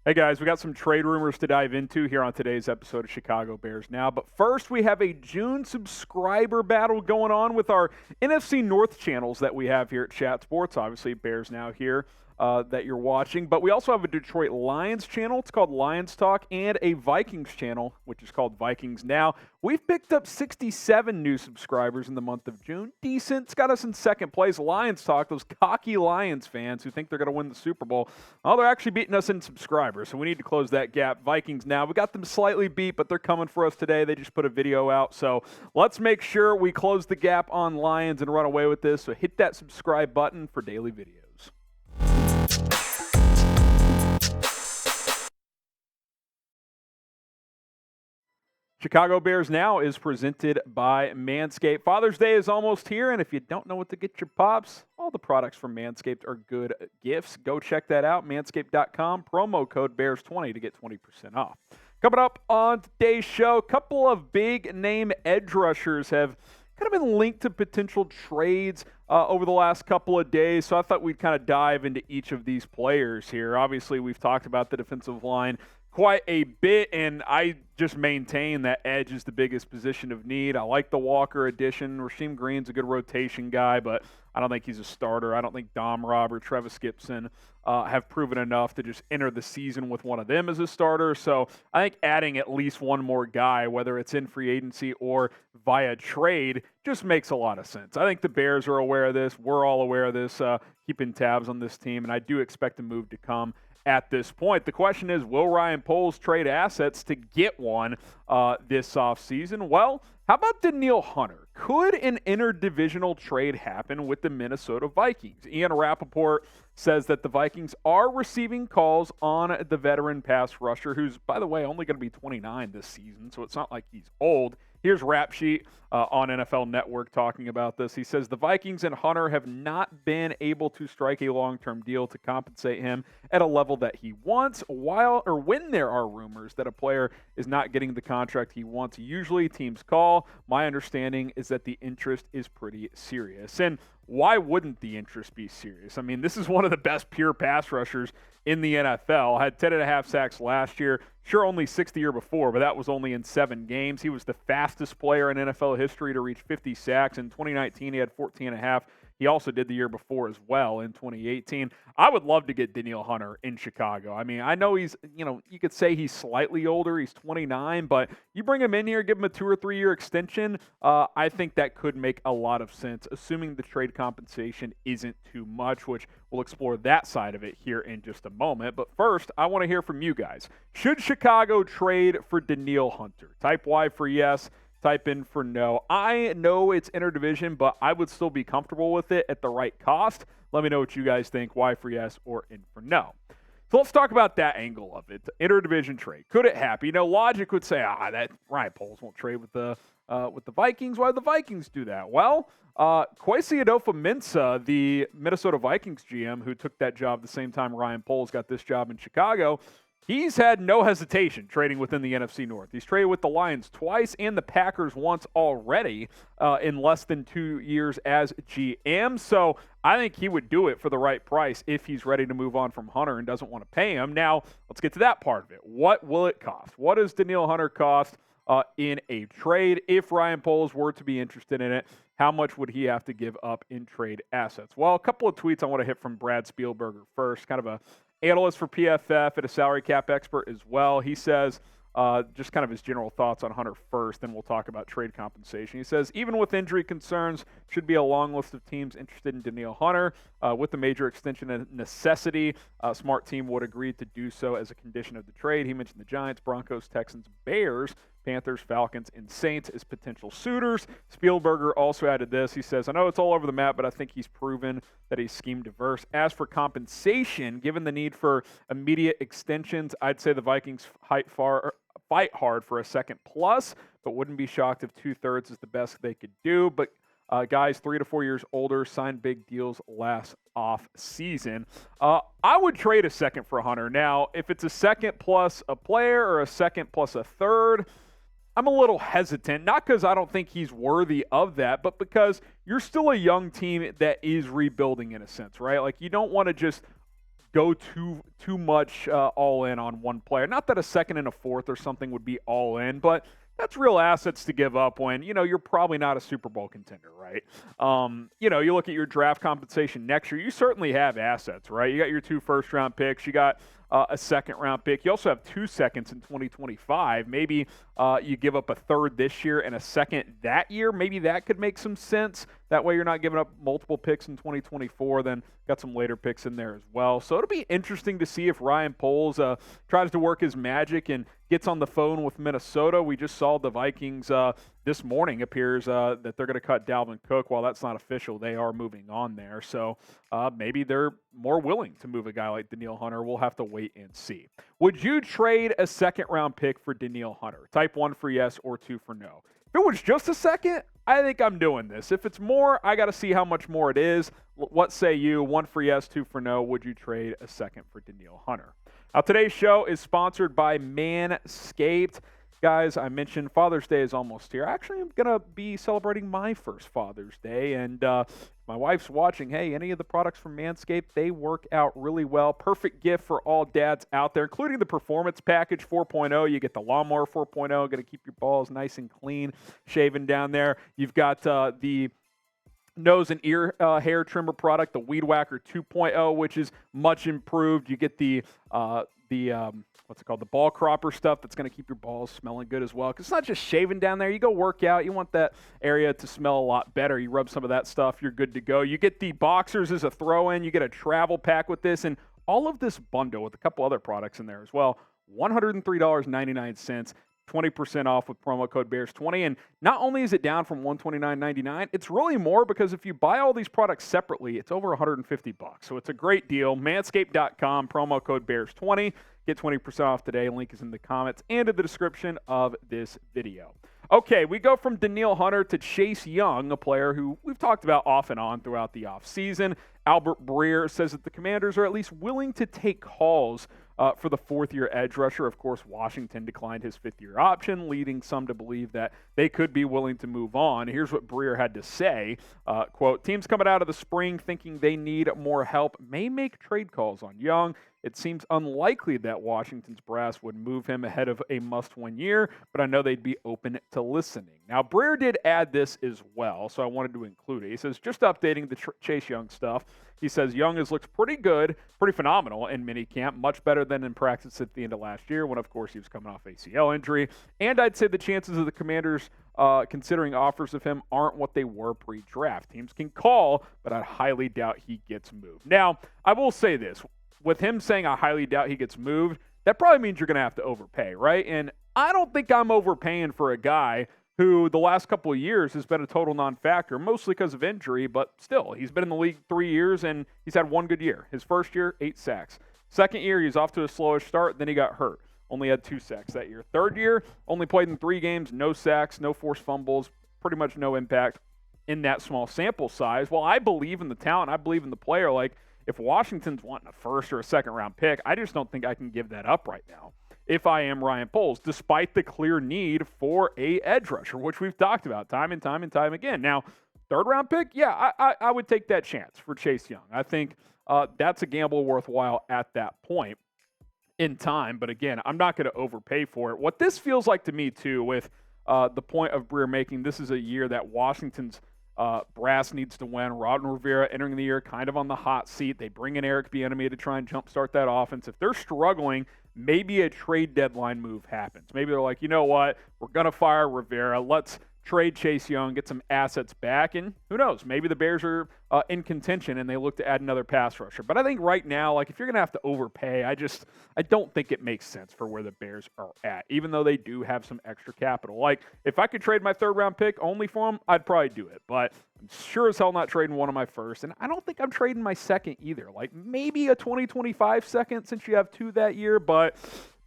Hey guys, we got some trade rumors to dive into here on today's episode of Chicago Bears Now. But first, we have a June subscriber battle going on with our NFC North channels that we have here at Chat Sports. Obviously, Bears Now here that you're watching. But we also have a Detroit Lions channel. It's called Lions Talk, and a Vikings channel, which is called Vikings Now. We've picked up 67 new subscribers in the month of June. Decent. It's got us in second place. Lions Talk, those cocky Lions fans who think they're going to win the Super Bowl, well, they're actually beating us in subscribers, so we need to close that gap. Vikings Now, we got them slightly beat, but they're coming for us today. They just put a video out, so let's make sure we close the gap on Lions and run away with this. So hit that subscribe button for daily videos. Chicago Bears Now is presented by Manscaped. Father's Day is almost here, and if you don't know what to get your pops, all the products from Manscaped are good gifts. Go check that out, manscaped.com, promo code BEARS20 to get 20% off. Coming up on today's show, a couple of big-name edge rushers have kind of been linked to potential trades over the last couple of days, so I thought we'd kind of dive into each of these players here. Obviously, we've talked about the defensive line quite a bit, and I just maintain that edge is the biggest position of need. I like the Walker addition. Rasheem Green's a good rotation guy, but I don't think he's a starter. I don't think Dom Rob or Travis Gibson have proven enough to just enter the season with one of them as a starter. So I think adding at least one more guy, whether it's in free agency or via trade, just makes a lot of sense. I think the Bears are aware of this. We're all aware of this, keeping tabs on this team, and I do expect a move to come at this point. The question is, will Ryan Poles trade assets to get one this offseason? Well, how about Danielle Hunter? Could an interdivisional trade happen with the Minnesota Vikings? Ian Rappaport says that the Vikings are receiving calls on the veteran pass rusher, who's, by the way, only going to be 29 this season, so it's not like he's old. Here's Rap Sheet on NFL Network talking about this. He says the Vikings and Hunter have not been able to strike a long-term deal to compensate him at a level that he wants, when there are rumors that a player is not getting the contract he wants. Usually teams call. My understanding is that the interest is pretty serious. And why wouldn't the interest be serious? I mean, this is one of the best pure pass rushers in the NFL. Had 10.5 sacks last year. Sure, only 6 the year before, but that was only in 7 games. He was the fastest player in NFL history to reach 50 sacks. In 2019, he had 14.5. He also did the year before as well in 2018. I would love to get Danielle Hunter in Chicago. I mean, I know he's, you could say he's slightly older. He's 29, but you bring him in here, give him a 2 or 3 year extension. I think that could make a lot of sense, assuming the trade compensation isn't too much, which we'll explore that side of it here in just a moment. But first, I want to hear from you guys. Should Chicago trade for Danielle Hunter? Type Y for yes. Type in for no. I know it's interdivision, but I would still be comfortable with it at the right cost. Let me know what you guys think. Y for yes or in for no. So let's talk about that angle of it. Interdivision trade. Could it happen? Logic would say, that Ryan Poles won't trade with the Vikings. Why would the Vikings do that? Well, Kwesi Adofo-Mensah, the Minnesota Vikings GM, who took that job the same time Ryan Poles got this job in Chicago, he's had no hesitation trading within the NFC North. He's traded with the Lions twice and the Packers once already in less than 2 years as GM. So I think he would do it for the right price if he's ready to move on from Hunter and doesn't want to pay him. Now, let's get to that part of it. What will it cost? What does Danielle Hunter cost in a trade? If Ryan Poles were to be interested in it, how much would he have to give up in trade assets? Well, a couple of tweets I want to hit from Brad Spielberger first, kind of a analyst for PFF and a salary cap expert as well. He says, just kind of his general thoughts on Hunter first, then we'll talk about trade compensation. He says, even with injury concerns, should be a long list of teams interested in Danielle Hunter. With the major extension a necessity, a smart team would agree to do so as a condition of the trade. He mentioned the Giants, Broncos, Texans, Bears, Panthers, Falcons, and Saints as potential suitors. Spielberger also added this. He says, I know it's all over the map, but I think he's proven that he's scheme diverse. As for compensation, given the need for immediate extensions, I'd say the Vikings fight hard for a second plus, but wouldn't be shocked if 2/3 is the best they could do. But guys 3 to 4 years older signed big deals last off season. I would trade a second for Hunter. Now, if it's a second plus a player or a second plus a third, I'm a little hesitant, not because I don't think he's worthy of that, but because you're still a young team that is rebuilding in a sense, right? Like, you don't want to just go too much all in on one player. Not that a second and a fourth or something would be all in, but that's real assets to give up when, you're probably not a Super Bowl contender, right? You look at your draft compensation next year, you certainly have assets, right? You got your 2 first-round picks. You got a second-round pick. You also have 2 seconds in 2025. Maybe you give up a third this year and a second that year. Maybe that could make some sense. That way you're not giving up multiple picks in 2024, then got some later picks in there as well. So it'll be interesting to see if Ryan Poles tries to work his magic and gets on the phone with Minnesota. We just saw the Vikings this morning appears that they're going to cut Dalvin Cook. While that's not official, they are moving on there. So maybe they're more willing to move a guy like Danielle Hunter. We'll have to wait and see. Would you trade a second-round pick for Danielle Hunter? Type 1 for yes or 2 for no. If it was just a second, I think I'm doing this. If it's more, I got to see how much more it is. What say you? 1 for yes, 2 for no. Would you trade a second for Danielle Hunter? Now, today's show is sponsored by Manscaped. Guys, I mentioned Father's Day is almost here. Actually, I'm going to be celebrating my first Father's Day, and my wife's watching. Hey, any of the products from Manscaped, they work out really well. Perfect gift for all dads out there, including the Performance Package 4.0. You get the Lawnmower 4.0, going to keep your balls nice and clean, shaven down there. You've got the nose and ear hair trimmer product, the Weed Whacker 2.0, which is much improved. You get the what's it called? The ball cropper stuff that's going to keep your balls smelling good as well. Because it's not just shaving down there. You go work out. You want that area to smell a lot better. You rub some of that stuff, you're good to go. You get the boxers as a throw-in. You get a travel pack with this. And all of this bundle with a couple other products in there as well, $103.99. 20% off with promo code Bears20. And not only is it down from $129.99, it's really more because if you buy all these products separately, it's over $150. So it's a great deal. Manscaped.com, promo code Bears20. Get 20% off today. Link is in the comments and in the description of this video. Okay, we go from Danielle Hunter to Chase Young, a player who we've talked about off and on throughout the offseason. Albert Breer says that the Commanders are at least willing to take calls for the fourth-year edge rusher. Of course, Washington declined his fifth-year option, leading some to believe that they could be willing to move on. Here's what Breer had to say, quote, teams coming out of the spring thinking they need more help may make trade calls on Young. It seems unlikely that Washington's brass would move him ahead of a must-win year, but I know they'd be open to listening. Now, Breer did add this as well, so I wanted to include it. He says, just updating the Chase Young stuff. He says, Young has looked pretty good, pretty phenomenal in minicamp, much better than in practice at the end of last year when, of course, he was coming off ACL injury. And I'd say the chances of the Commanders considering offers of him aren't what they were pre-draft. Teams can call, but I highly doubt he gets moved. Now, I will say this. With him saying I highly doubt he gets moved, that probably means you're going to have to overpay, right? And I don't think I'm overpaying for a guy who the last couple of years has been a total non-factor, mostly because of injury, but still, he's been in the league 3 years, and he's had one good year. His first year, 8 sacks. Second year, he's off to a slowish start, then he got hurt. Only had 2 sacks that year. Third year, only played in 3 games, no sacks, no forced fumbles, pretty much no impact in that small sample size. Well, I believe in the talent. I believe in the player. Like, if Washington's wanting a first or a second-round pick, I just don't think I can give that up right now if I am Ryan Poles, despite the clear need for a edge rusher, which we've talked about time and time and time again. Now, third-round pick, yeah, I would take that chance for Chase Young. I think that's a gamble worthwhile at that point in time. But, again, I'm not going to overpay for it. What this feels like to me, too, with the point of Breer making, this is a year that Washington's brass needs to win. Ron Rivera entering the year kind of on the hot seat. They bring in Eric Bieniemy to try and jumpstart that offense. If they're struggling, maybe a trade deadline move happens. Maybe they're like, you know what, we're going to fire Rivera. Let's trade Chase Young, get some assets back, and who knows, maybe the Bears are in contention and they look to add another pass rusher. But I think right now, like if you're going to have to overpay, I don't think it makes sense for where the Bears are at, even though they do have some extra capital. Like if I could trade my third-round pick only for him, I'd probably do it. But I'm sure as hell not trading one of my first, and I don't think I'm trading my second either. Like maybe a 2025 second since you have 2 that year, but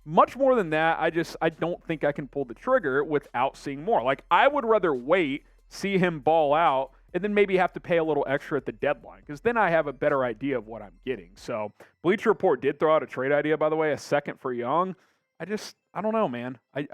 much more than that, I don't think I can pull the trigger without seeing more. Like, I would rather wait, see him ball out, and then maybe have to pay a little extra at the deadline, because then I have a better idea of what I'm getting. So, Bleacher Report did throw out a trade idea, by the way, a second for Young. I don't know, man. I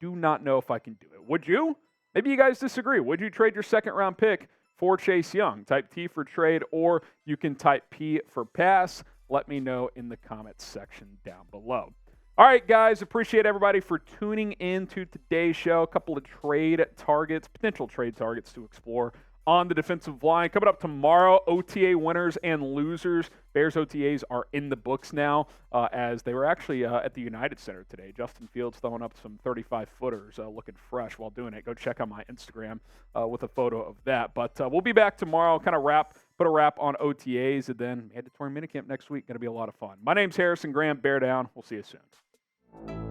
do not know if I can do it. Would you? Maybe you guys disagree. Would you trade your second-round pick for Chase Young? Type T for trade, or you can type P for pass. let me know in the comments section down below. All right, guys, appreciate everybody for tuning in to today's show. A couple of potential trade targets to explore on the defensive line. Coming up tomorrow, OTA winners and losers. Bears OTAs are in the books now, as they were actually at the United Center today. Justin Fields throwing up some 35-footers, looking fresh while doing it. Go check out my Instagram with a photo of that. But we'll be back tomorrow, kind of put a wrap on OTAs, and then mandatory minicamp next week. Going to be a lot of fun. My name's Harrison Graham. Bear down. We'll see you soon.